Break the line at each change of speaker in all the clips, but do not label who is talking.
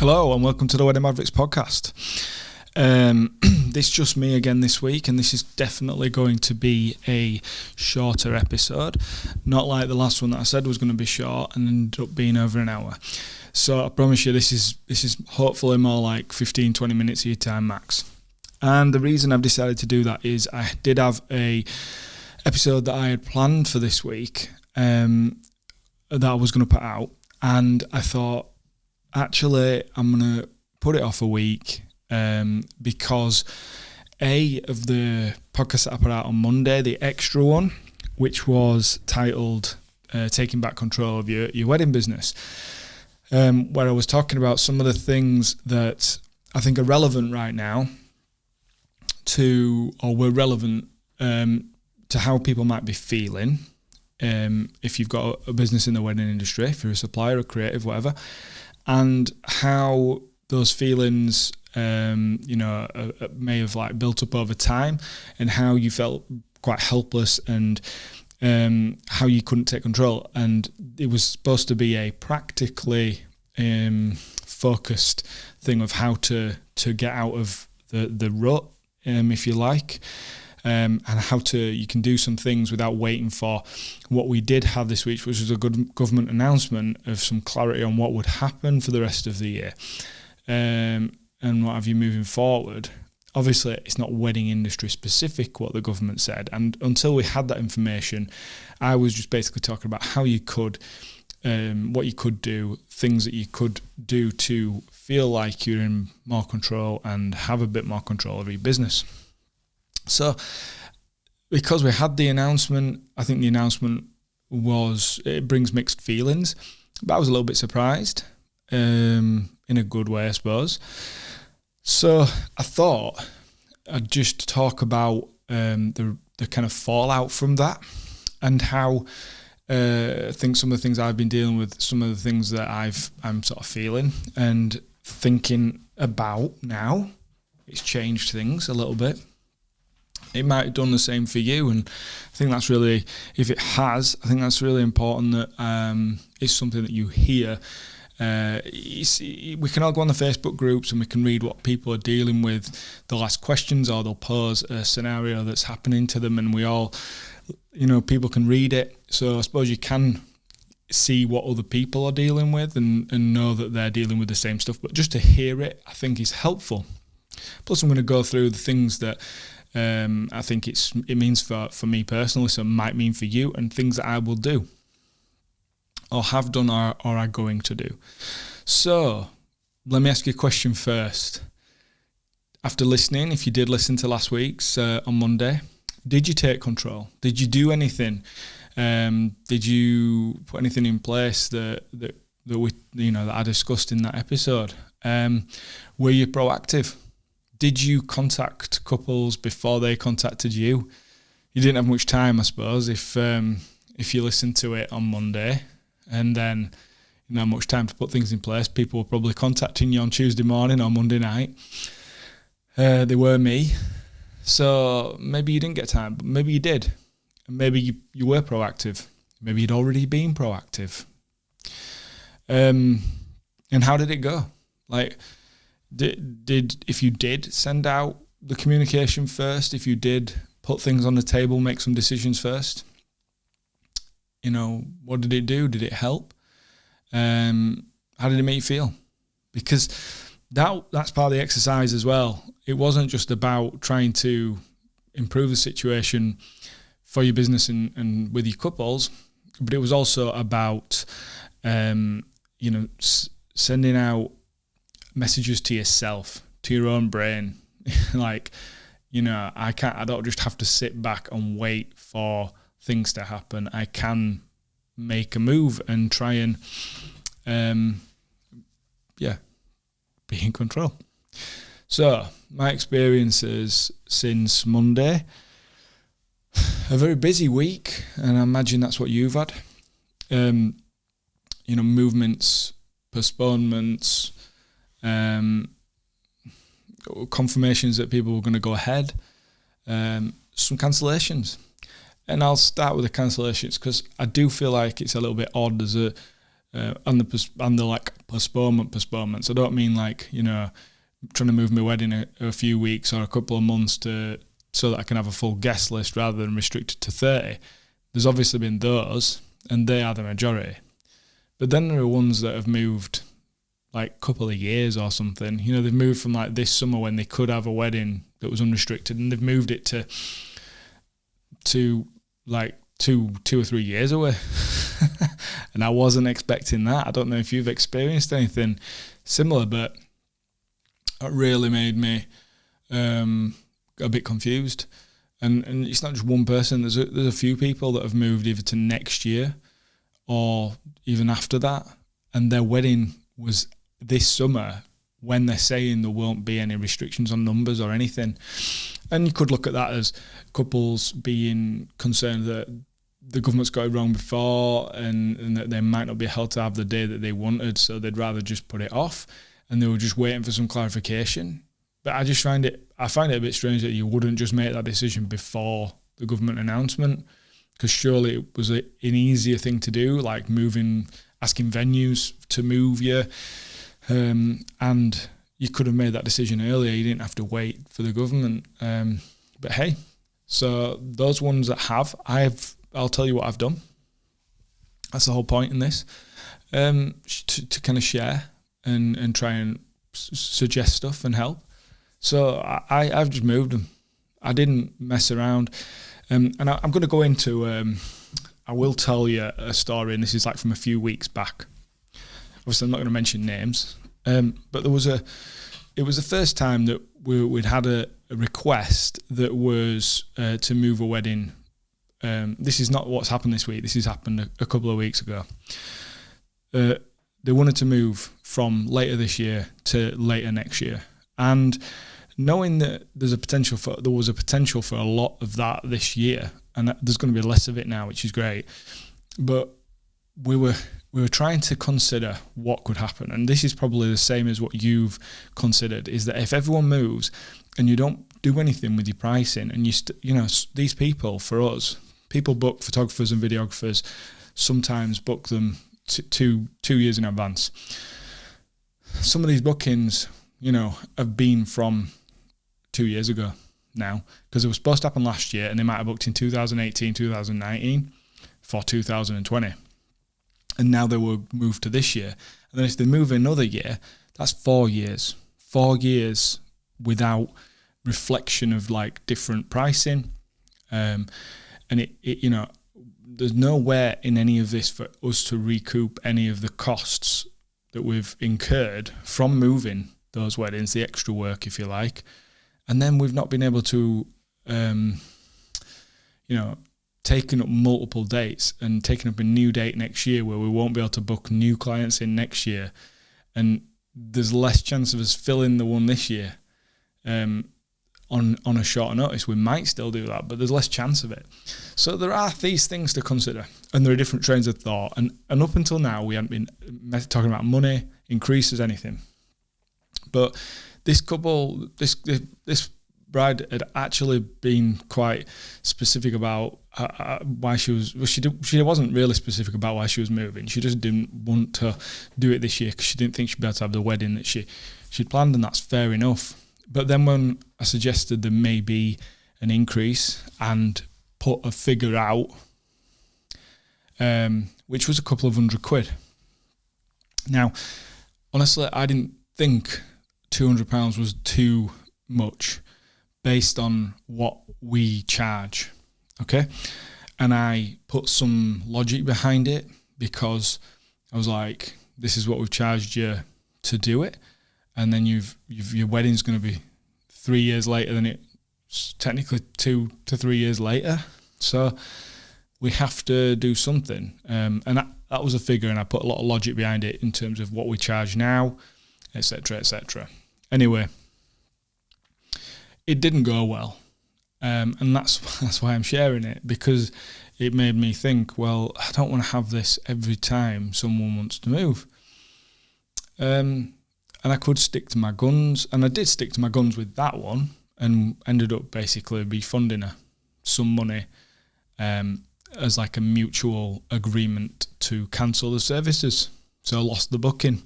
Hello and welcome to the Wedding Mavericks podcast. This is just me again this week, and this is definitely going to be a shorter episode. Not like the last one that I said was going to be short and ended up being over an hour. So I promise you this is hopefully more like 15-20 minutes of your time max. And the reason I've decided to do that is I did have a episode that I had planned for this week that I was going to put out, and I thought, actually, I'm going to put it off a week because of the podcast that I put out on Monday, the extra one, which was titled Taking Back Control of Your Wedding Business, where I was talking about some of the things that I think are relevant right now were relevant to how people might be feeling if you've got a business in the wedding industry, if you're a supplier, a creative, whatever, and how those feelings, may have like built up over time, and how you felt quite helpless, and how you couldn't take control. And it was supposed to be a practically focused thing of how to get out of the rut, if you like. And how you can do some things without waiting for what we did have this week, which was a good government announcement of some clarity on what would happen for the rest of the year, and what have you moving forward. Obviously, it's not wedding industry specific what the government said, and until we had that information, I was just basically talking about how you could, what you could do, things that you could do to feel like you're in more control and have a bit more control of your business. So, because we had the announcement, I think the announcement it brings mixed feelings, but I was a little bit surprised, in a good way, I suppose. So I thought I'd just talk about the kind of fallout from that, and how I think some of the things I've been dealing with, some of the things that I'm sort of feeling and thinking about now. It's changed things a little bit. It might have done the same for you, and I think that's really, if it has, I think that's really important that it's something that you hear. We can all go on the Facebook groups and we can read what people are dealing with. They'll ask questions or they'll pose a scenario that's happening to them, and we all, people can read it. So I suppose you can see what other people are dealing with and know that they're dealing with the same stuff. But just to hear it, I think is helpful. Plus, I'm going to go through the things that I think it means for me personally, so it might mean for you, and things that I will do or have done or are going to do. So let me ask you a question first. After listening, if you did listen to last week's on Monday, did you take control? Did you do anything? Did you put anything in place that we that I discussed in that episode? Were you proactive? Did you contact couples before they contacted you? You didn't have much time, I suppose, if you listened to it on Monday, and then you didn't have much time to put things in place. People were probably contacting you on Tuesday morning or Monday night. They were me. So maybe you didn't get time, but maybe you did. And maybe you were proactive. Maybe you'd already been proactive. And how did it go? If you did send out the communication first, if you did put things on the table, make some decisions first, what did it do? Did it help? How did it make you feel? Because that's part of the exercise as well. It wasn't just about trying to improve the situation for your business and with your couples, but it was also about sending out messages to yourself, to your own brain. I don't just have to sit back and wait for things to happen. I can make a move and try and be in control. So my experiences since Monday, a very busy week, and I imagine that's what you've had. Movements, postponements, confirmations that people were going to go ahead, some cancellations. And I'll start with the cancellations because I do feel like it's a little bit odd as and the like postponements. I don't mean like, you know, trying to move my wedding a few weeks or a couple of months so that I can have a full guest list rather than restricted to 30. There's obviously been those, and they are the majority. But then there are ones that have moved like a couple of years or something. You know, they've moved from like this summer when they could have a wedding that was unrestricted, and they've moved it to like two or 3 years away. And I wasn't expecting that. I don't know if you've experienced anything similar, but it really made me a bit confused. And it's not just one person. There's a few people that have moved either to next year or even after that, and their wedding was this summer when they're saying there won't be any restrictions on numbers or anything. And you could look at that as couples being concerned that the government's got it wrong before and that they might not be held to have the day that they wanted, so they'd rather just put it off, and they were just waiting for some clarification. But I find it a bit strange that you wouldn't just make that decision before the government announcement, because surely it was an easier thing to do, like asking venues to move you, and you could have made that decision earlier. You didn't have to wait for the government. But hey, so those ones that I'll tell you what I've done. That's the whole point in this, to kind of share and try and suggest stuff and help. So I've just moved them. I didn't mess around. And I'm going to go into, I will tell you a story, and this is like from a few weeks back. Obviously, I'm not going to mention names, but it was the first time that we'd had a request that was to move a wedding. This is not what's happened this week. This has happened a couple of weeks ago. They wanted to move from later this year to later next year, and knowing that there was a potential for a lot of that this year, and there's going to be less of it now, which is great. But we were trying to consider what could happen, and this is probably the same as what you've considered, is that if everyone moves and you don't do anything with your pricing, and these people, for us, people book photographers and videographers, sometimes book them 2 years in advance. Some of these bookings, have been from 2 years ago now, because it was supposed to happen last year, and they might have booked in 2018, 2019 for 2020. And now they will move to this year. And then if they move another year, that's 4 years. 4 years without reflection of like different pricing. And there's nowhere in any of this for us to recoup any of the costs that we've incurred from moving those weddings, the extra work, if you like. And then we've not been able to, taken up multiple dates and taken up a new date next year where we won't be able to book new clients in next year. And there's less chance of us filling the one this year on a shorter notice. We might still do that, but there's less chance of it. So there are these things to consider, and there are different trains of thought. And up until now, we haven't been talking about money, increases, anything. But this couple, this bride had actually been quite specific about why she was. Well, she wasn't really specific about why she was moving. She just didn't want to do it this year because she didn't think she'd be able to have the wedding that she'd planned, and that's fair enough. But then when I suggested there may be an increase and put a figure out, which was a couple of £100. Now, honestly, I didn't think £200 was too much based on what we charge, okay? And I put some logic behind it because I was like, this is what we've charged you to do it, and then your wedding's going to be 3 years later than it's technically 2 to 3 years later. So we have to do something. And that was a figure, and I put a lot of logic behind it in terms of what we charge now, etc., etc. Anyway, it didn't go well. And that's why I'm sharing it, because it made me think, well, I don't want to have this every time someone wants to move. And I could stick to my guns, and I did stick to my guns with that one, and ended up basically refunding her some money as like a mutual agreement to cancel the services. So I lost the booking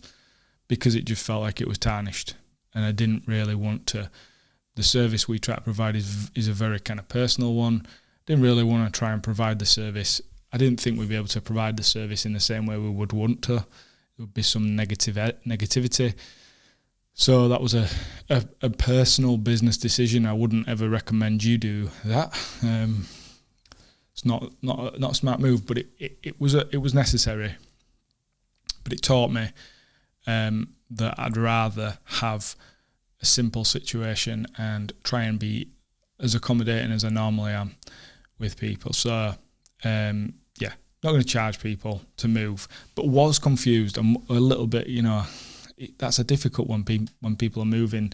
because it just felt like it was tarnished, and I didn't really want to. The service we try to provide is a very kind of personal one. Didn't really want to try and provide the service. I didn't think we'd be able to provide the service in the same way we would want to. There would be some negativity. So that was a personal business decision. I wouldn't ever recommend you do that. It's not a smart move, but it was necessary. But it taught me that I'd rather have a simple situation and try and be as accommodating as I normally am with people. So not going to charge people to move, but was confused and a little bit, that's a difficult one when people are moving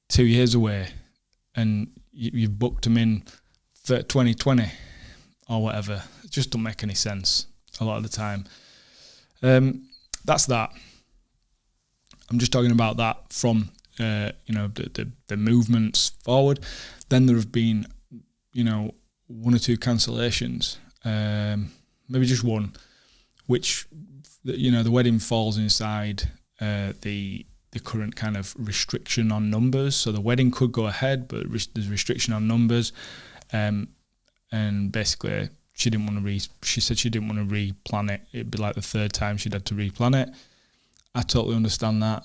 2 years away and you've booked them in for 2020 or whatever. It just don't make any sense a lot of the time. That's that. I'm just talking about that from the movements forward. Then there have been one or two cancellations, maybe just one, which the wedding falls inside the current kind of restriction on numbers. So the wedding could go ahead, but there's restriction on numbers, and basically she said she didn't want to replan it. It'd be like the third time she'd had to replan it. I totally understand that.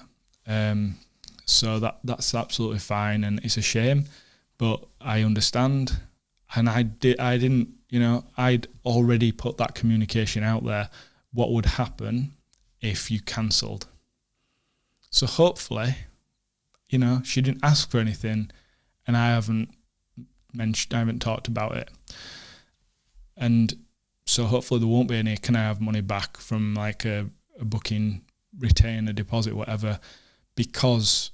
So that's absolutely fine, and it's a shame, but I understand. And I'd already put that communication out there, what would happen if you cancelled. So hopefully, she didn't ask for anything, and I haven't talked about it. And so hopefully there won't be any, can I have money back from like a booking, retain a deposit, whatever, because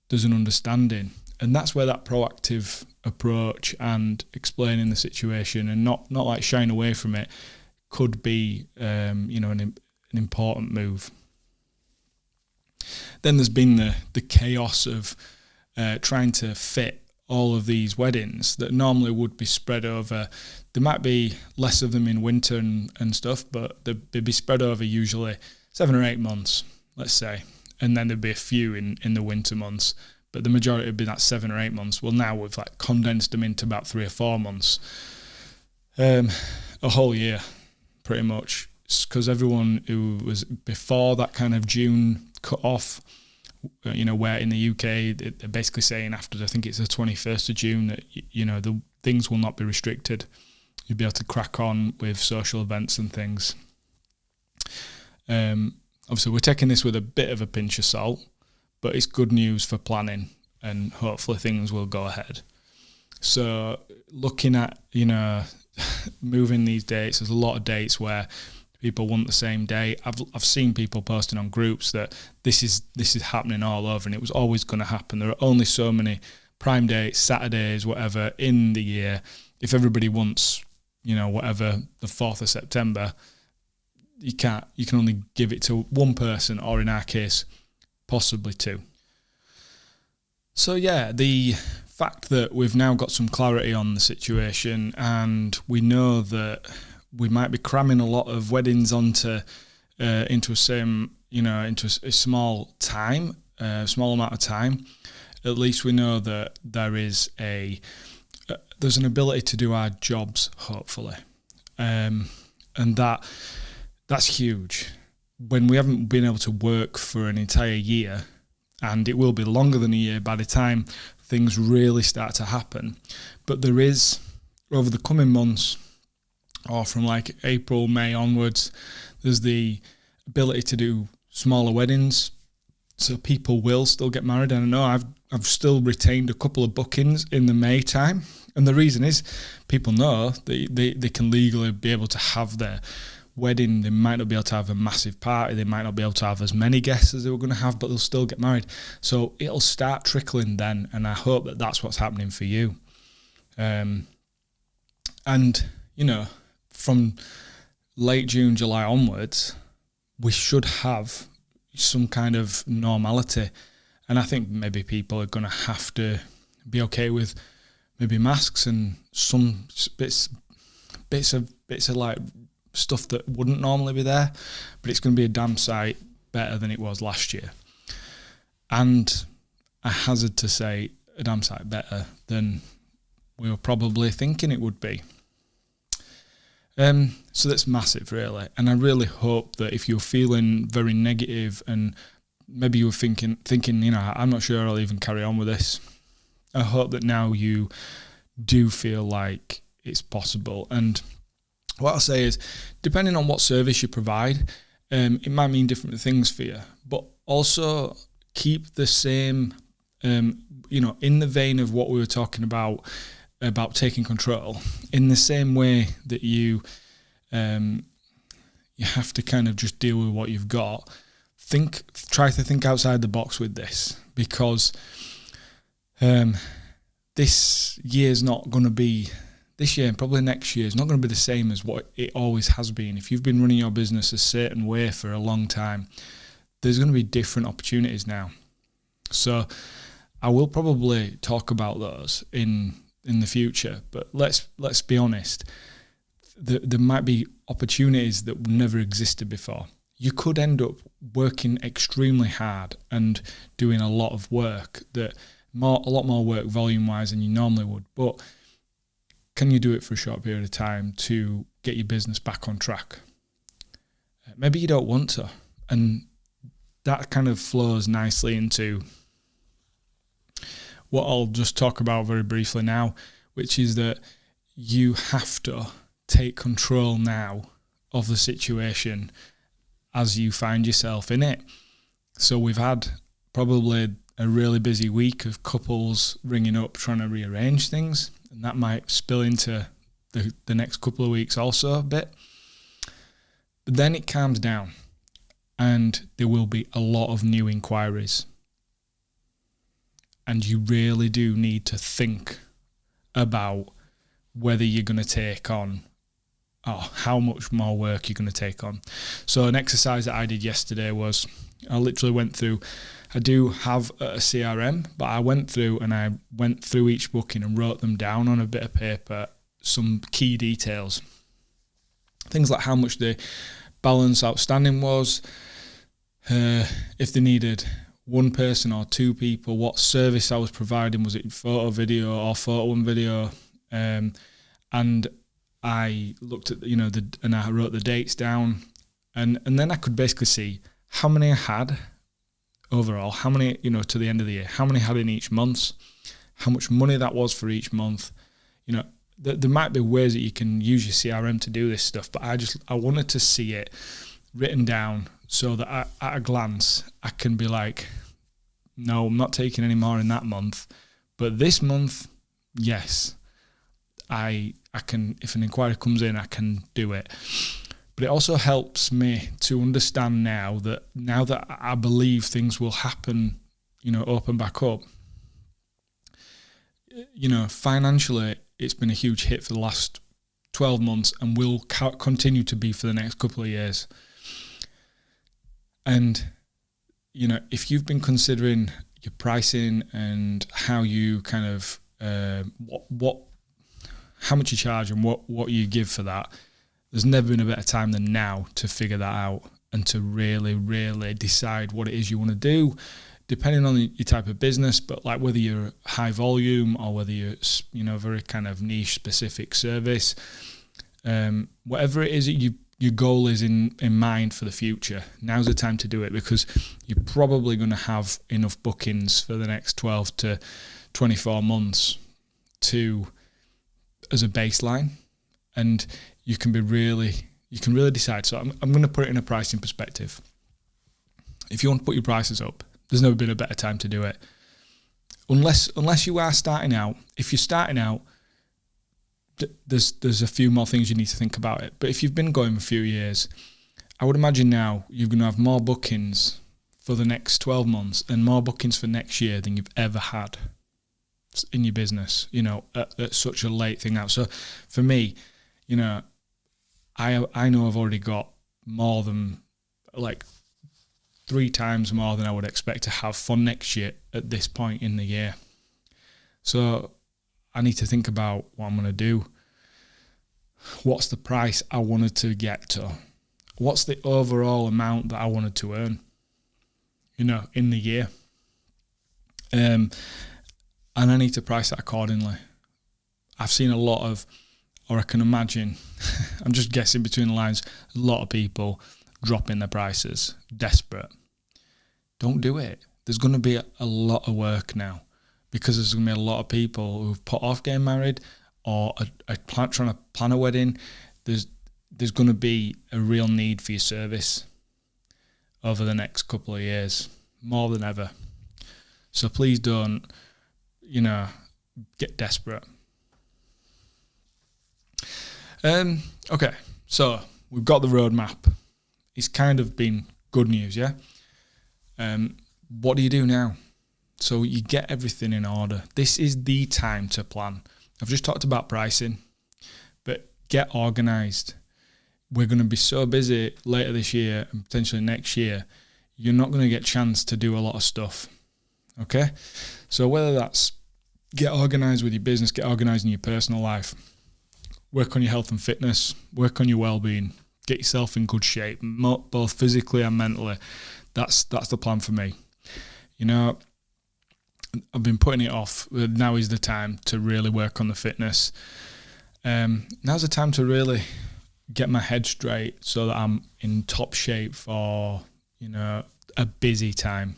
there's an understanding. And that's where that proactive approach and explaining the situation and not like shying away from it could be, an important move. Then there's been the chaos of trying to fit all of these weddings that normally would be spread over. There might be less of them in winter and stuff, but they'd be spread over usually 7 or 8 months, let's say. And then there'd be a few in the winter months, but the majority would be that 7 or 8 months. Well, now we've like condensed them into about 3 or 4 months, a whole year, pretty much. Because everyone who was before that kind of June cut off, where in the UK they're basically saying after, I think it's the 21st of June, that the things will not be restricted. You'll be able to crack on with social events and things. Obviously, we're taking this with a bit of a pinch of salt, but it's good news for planning, and hopefully things will go ahead. So looking at, moving these dates, there's a lot of dates where people want the same day. I've seen people posting on groups that this is happening all over, and it was always going to happen. There are only so many prime dates, Saturdays, whatever, in the year. If everybody wants, whatever, the 4th of September, you can only give it to one person, or in our case, possibly 2. So yeah, the fact that we've now got some clarity on the situation, and we know that we might be cramming a lot of weddings into a small amount of time. At least we know that there's an ability to do our jobs, hopefully, and that's huge. When we haven't been able to work for an entire year, and it will be longer than a year by the time things really start to happen. But there is, over the coming months, or from like April, May onwards, there's the ability to do smaller weddings. So people will still get married. And I know I've still retained a couple of bookings in the May time. And the reason is people know that they can legally be able to have their wedding. They might not be able to have a massive party. They might not be able to have as many guests as they were going to have, but they'll still get married. So it'll start trickling then. And I hope that that's what's happening for you. From late June, July onwards, we should have some kind of normality. And I think maybe people are going to have to be okay with maybe masks and some bits of like stuff that wouldn't normally be there, but it's going to be a damn sight better than it was last year. And I hazard to say a damn sight better than we were probably thinking it would be. So that's massive, really. And I really hope that if you're feeling very negative and maybe you were thinking, I'm not sure I'll even carry on with this, I hope that now you do feel like it's possible. And what I'll say is, depending on what service you provide, it might mean different things for you, but also keep the same, in the vein of what we were talking about taking control, in the same way that you have to kind of just deal with what you've got. Try to think outside the box with this, because this year and probably next year is not going to be the same as what it always has been. If you've been running your business a certain way for a long time, there's going to be different opportunities now. So I will probably talk about those in the future, but let's be honest, there might be opportunities that never existed before. You could end up working extremely hard and doing a lot of work, a lot more work volume-wise than you normally would, but can you do it for a short period of time to get your business back on track? Maybe you don't want to, and that kind of flows nicely into what I'll just talk about very briefly now, which is that you have to take control now of the situation as you find yourself in it. So we've had probably a really busy week of couples ringing up trying to rearrange things, and that might spill into the next couple of weeks also a bit. But then it calms down and there will be a lot of new inquiries. And you really do need to think about whether you're going to take on, or how much more work you're going to take on. So an exercise that I did yesterday was, I literally went through, I do have a CRM, but I went through each booking and wrote them down on a bit of paper, some key details. Things like how much the balance outstanding was, if they needed one person or two people, what service I was providing, was it photo, video, or photo and video, and I looked at and I wrote the dates down, and then I could basically see how many I had overall, how many to the end of the year, how many I had in each month, how much money that was for each month. There might be ways that you can use your CRM to do this stuff, but I wanted to see it written down so that at a glance I can be like, no, I'm not taking any more in that month, but this month, yes, I can, if an inquiry comes in, I can do it. But it also helps me to understand now that I believe things will happen, open back up. Financially, it's been a huge hit for the last 12 months and will continue to be for the next couple of years. And, if you've been considering your pricing and how you kind of, how much you charge and what you give for that, there's never been a better time than now to figure that out and to really, really decide what it is you want to do, depending on your type of business, but like whether you're high volume or whether you're, very kind of niche specific service, whatever it is that your goal is in mind for the future, now's the time to do it, because you're probably going to have enough bookings for the next 12 to 24 months as a baseline, and you can really decide. So I'm going to put it in a pricing perspective. If you want to put your prices up, there's never been a better time to do it. Unless you are starting out. If you're starting out, there's a few more things you need to think about it. But if you've been going for a few years, I would imagine now you're going to have more bookings for the next 12 months and more bookings for next year than you've ever had in your business, at such a late thing out. So for me, I know I've already got more than, like, 3 times more than I would expect to have for next year at this point in the year. So I need to think about what I'm going to do. what's the price I wanted to get to? What's the overall amount that I wanted to earn, in the year? And I need to price that accordingly. I've seen a lot of, or I can imagine, I'm just guessing between the lines, a lot of people dropping their prices, desperate. Don't do it. There's going to be a lot of work now, because there's going to be a lot of people who've put off getting married or are trying to plan a wedding. There's going to be a real need for your service over the next couple of years, more than ever. So please don't, get desperate. Okay, so we've got the roadmap. It's kind of been good news, yeah? What do you do now? So you get everything in order. This is the time to plan. I've just talked about pricing, but get organised. We're going to be so busy later this year and potentially next year, you're not going to get a chance to do a lot of stuff, okay? So whether that's get organised with your business, get organised in your personal life, work on your health and fitness, work on your well-being, get yourself in good shape, both physically and mentally. That's the plan for me. I've been putting it off. Now is the time to really work on the fitness. Now's the time to really get my head straight so that I'm in top shape for, a busy time.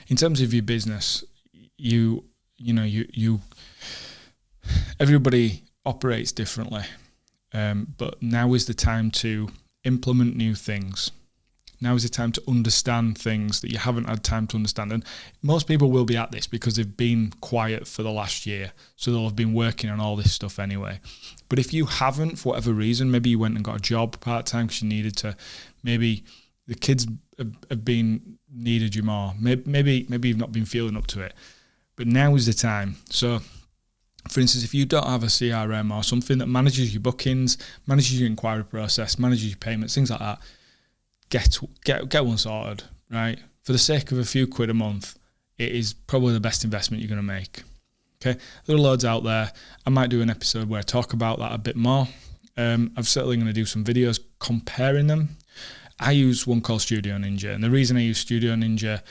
In terms of your business, everybody operates differently. But now is the time to implement new things. Now is the time to understand things that you haven't had time to understand. And most people will be at this because they've been quiet for the last year. So they'll have been working on all this stuff anyway. But if you haven't, for whatever reason, maybe you went and got a job part-time because you needed to, maybe the kids have been needed you more. Maybe you've not been feeling up to it. But now is the time. So, for instance, if you don't have a CRM or something that manages your bookings, manages your inquiry process, manages your payments, things like that, get one sorted, right? For the sake of a few quid a month, it is probably the best investment you're going to make. Okay, there are loads out there. I might do an episode where I talk about that a bit more. I'm certainly going to do some videos comparing them. I use one called Studio Ninja, and the reason I use Studio Ninja,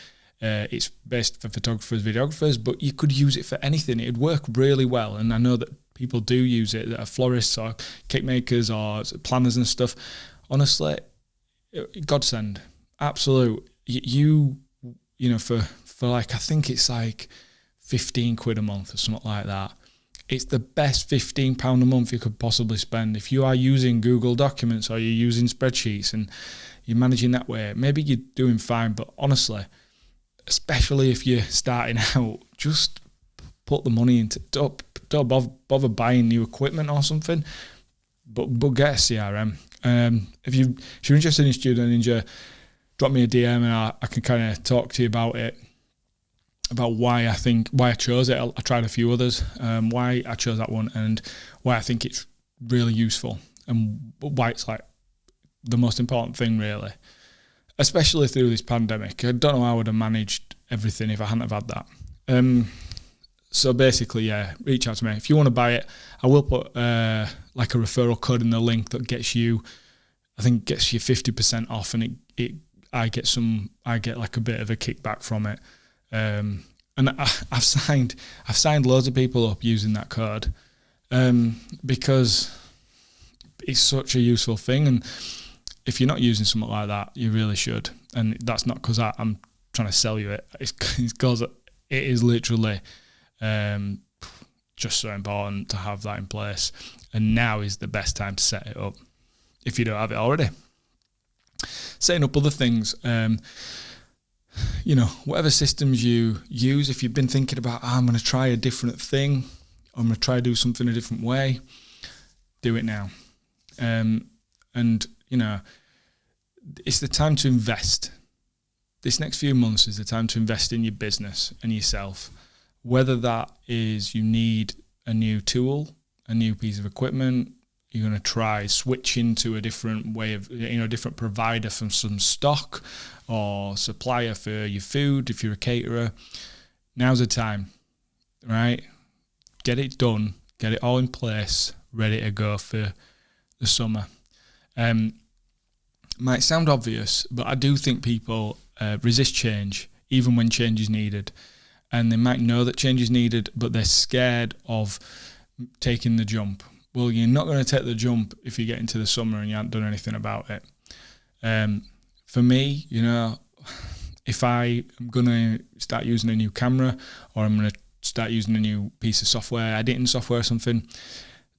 it's based for photographers, videographers, but you could use it for anything. It'd work really well, and I know that people do use it, that are florists or cake makers or planners and stuff. Honestly, godsend, absolute. For like, I think it's like 15 quid a month or something like that. It's the best £15 a month you could possibly spend. If you are using Google Documents or you're using spreadsheets and you're managing that way, maybe you're doing fine, but honestly, especially if you're starting out, just put the money into, don't bother buying new equipment or something, but get a CRM. If you're interested in Studio Ninja, drop me a DM and I can kind of talk to you about it, about why I chose it. I tried a few others, why I chose that one and why I think it's really useful and why it's like the most important thing really, especially through this pandemic. I don't know how I would have managed everything if I hadn't have had that. So basically, yeah, reach out to me. If you want to buy it, I will put like a referral code in the link that gets you 50% off, and I get like a bit of a kickback from it. And I've signed loads of people up using that code because it's such a useful thing. And if you're not using something like that, you really should. And that's not because I'm trying to sell you it. It's because it is literally just so important to have that in place. And now is the best time to set it up if you don't have it already. Setting up other things, whatever systems you use, if you've been thinking about, I'm going to try a different thing, I'm going to try to do something a different way, do it now. It's the time to invest. This next few months is the time to invest in your business and yourself. Whether that is you need a new tool, a new piece of equipment, you're going to try switching to a different way of, a different provider from some stock or supplier for your food if you're a caterer. Now's the time, right? Get it done, get it all in place, ready to go for the summer. Might sound obvious, but I do think people resist change, even when change is needed. And they might know that change is needed, but they're scared of taking the jump. Well, you're not going to take the jump if you get into the summer and you haven't done anything about it. For me, if I am going to start using a new camera, or I'm going to start using a new piece of software, editing software or something,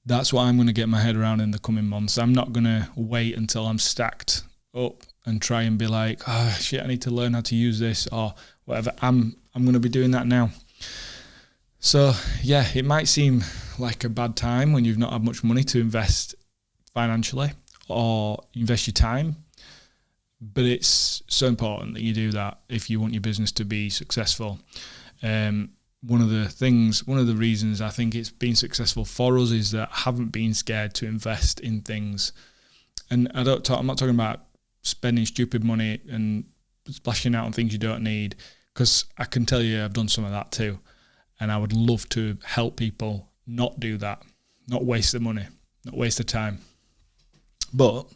that's what I'm going to get my head around in the coming months. I'm not going to wait until I'm stacked up and try and be like, oh shit, I need to learn how to use this or whatever. I'm going to be doing that now. So yeah, it might seem like a bad time when you've not had much money to invest financially or invest your time, but it's so important that you do that if you want your business to be successful. One of the reasons I think it's been successful for us is that I haven't been scared to invest in things. And I'm not talking about spending stupid money and splashing out on things you don't need, because I can tell you I've done some of that too. And I would love to help people not do that, not waste the money, not waste the time. But,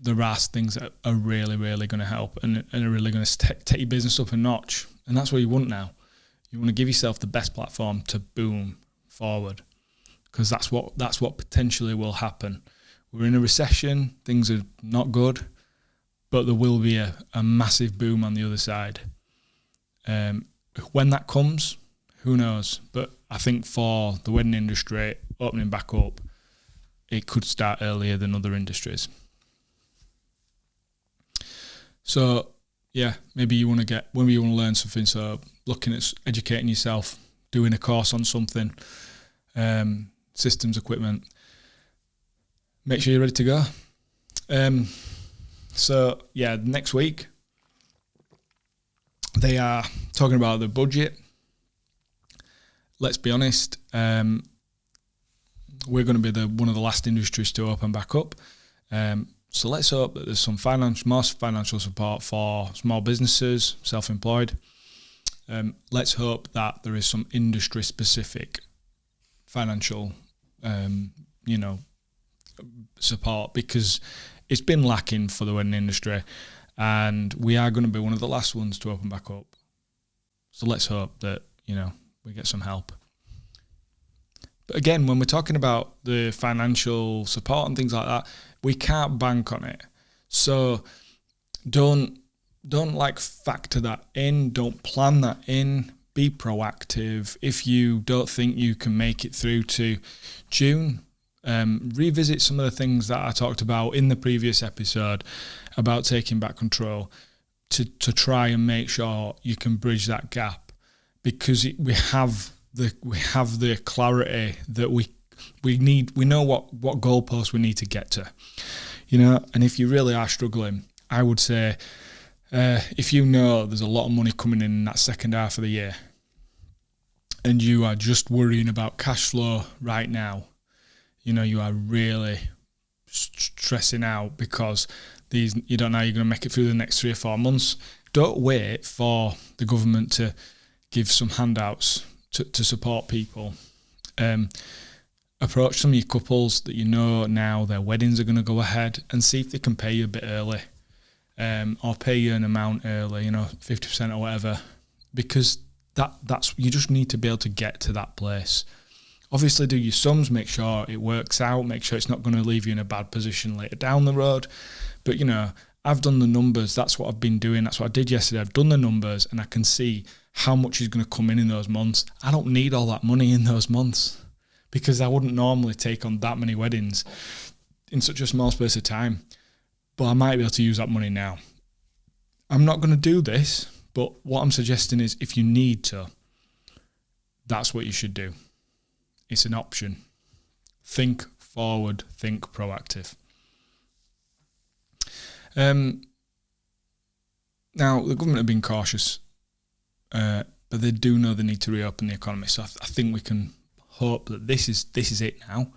there are things that are really, really going to help and are really going to take your business up a notch. And that's what you want now. You want to give yourself the best platform to boom forward, because that's what potentially will happen. We're in a recession, things are not good, but there will be a massive boom on the other side. When that comes, who knows? But I think for the wedding industry opening back up, it could start earlier than other industries. So yeah, maybe you want to learn something. So looking at educating yourself, doing a course on something, systems, equipment. Make sure you're ready to go. So yeah, next week they are talking about the budget. Let's be honest, we're going to be one of the last industries to open back up. So let's hope that there's some more financial support for small businesses, self-employed. Let's hope that there is some industry-specific financial, support, because it's been lacking for the wedding industry, and we are going to be one of the last ones to open back up. So let's hope that, we get some help. But again, when we're talking about the financial support and things like that, we can't bank on it. So don't factor that in. Don't plan that in. Be proactive. If you don't think you can make it through to June, revisit some of the things that I talked about in the previous episode about taking back control to try and make sure you can bridge that gap, because we have the clarity that we need. We know what goalposts we need to get to, and if you really are struggling, I would say if there's a lot of money coming in that second half of the year and you are just worrying about cash flow right now, you are really stressing out because you don't know you're going to make it through the next 3 or 4 months. Don't wait for the government to give some handouts to support people. Approach some of your couples that now their weddings are going to go ahead, and see if they can pay you a bit early, or pay you an amount early, 50% or whatever, because that's you just need to be able to get to that place. Obviously, do your sums, make sure it works out, make sure it's not going to leave you in a bad position later down the road. But, I've done the numbers. That's what I've been doing. That's what I did yesterday. I've done the numbers, and I can see how much is going to come in those months. I don't need all that money in those months, because I wouldn't normally take on that many weddings in such a small space of time. But I might be able to use that money now. I'm not going to do this, but what I'm suggesting is if you need to, that's what you should do. It's an option. Think forward, think proactive. Now, the government have been cautious, but they do know they need to reopen the economy. So I think we can hope that this is it now,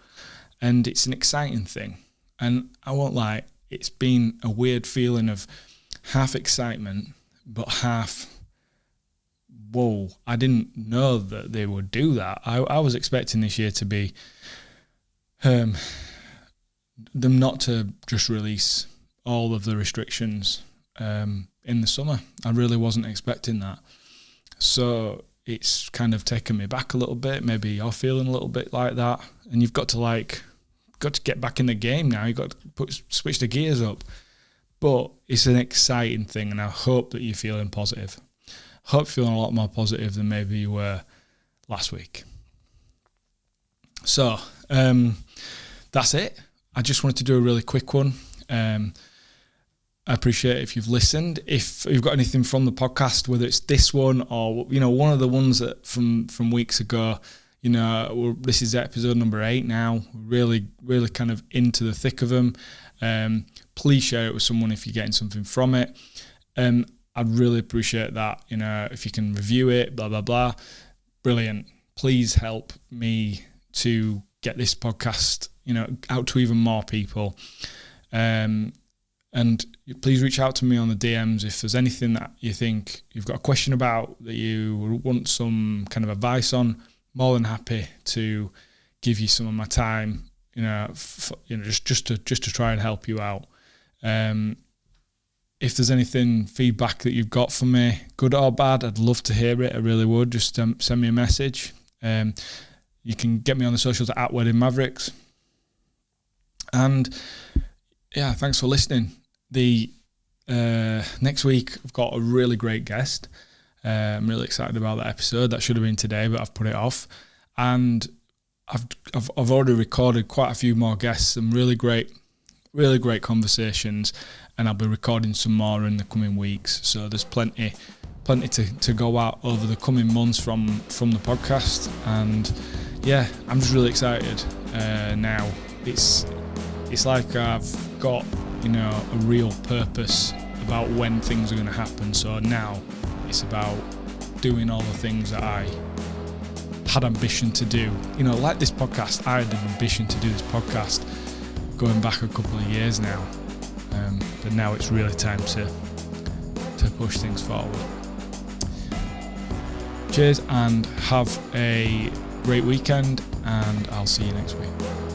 and it's an exciting thing. And I won't lie, it's been a weird feeling of half excitement, but half, whoa, I didn't know that they would do that. I was expecting this year to be them not to just release all of the restrictions in the summer. I really wasn't expecting that. So it's kind of taken me back a little bit. Maybe you're feeling a little bit like that, and you've got to get back in the game now. You've got to switch the gears up. But it's an exciting thing, and I hope that you're feeling positive. I hope you're feeling a lot more positive than maybe you were last week. So that's it. I just wanted to do a really quick one. I appreciate it if you've listened. If you've got anything from the podcast, whether it's this one or one of the ones that from weeks ago, this is episode number 8 now. Really, really kind of into the thick of them. Please share it with someone if you're getting something from it. I'd really appreciate that. If you can review it, blah, blah, blah. Brilliant. Please help me to get this podcast, out to even more people. And please reach out to me on the DMs if there's anything that you think you've got a question about, that you want some kind of advice on. More than happy to give you some of my time, just to try and help you out. If there's anything, feedback that you've got for me, good or bad, I'd love to hear it. I really would. Just send me a message. You can get me on the socials at Wedding Mavericks. And yeah, thanks for listening. The next week I've got a really great guest. I'm really excited about that episode. That should have been today, but I've put it off. And I've already recorded quite a few more guests, some really great conversations, and I'll be recording some more in the coming weeks. So there's plenty to go out over the coming months from the podcast. And yeah, I'm just really excited now. It's like I've got a real purpose about when things are going to happen. So now it's about doing all the things that I had ambition to do. Like this podcast, I had an ambition to do this podcast going back a couple of years now. But now it's really time to push things forward. Cheers and have a great weekend, and I'll see you next week.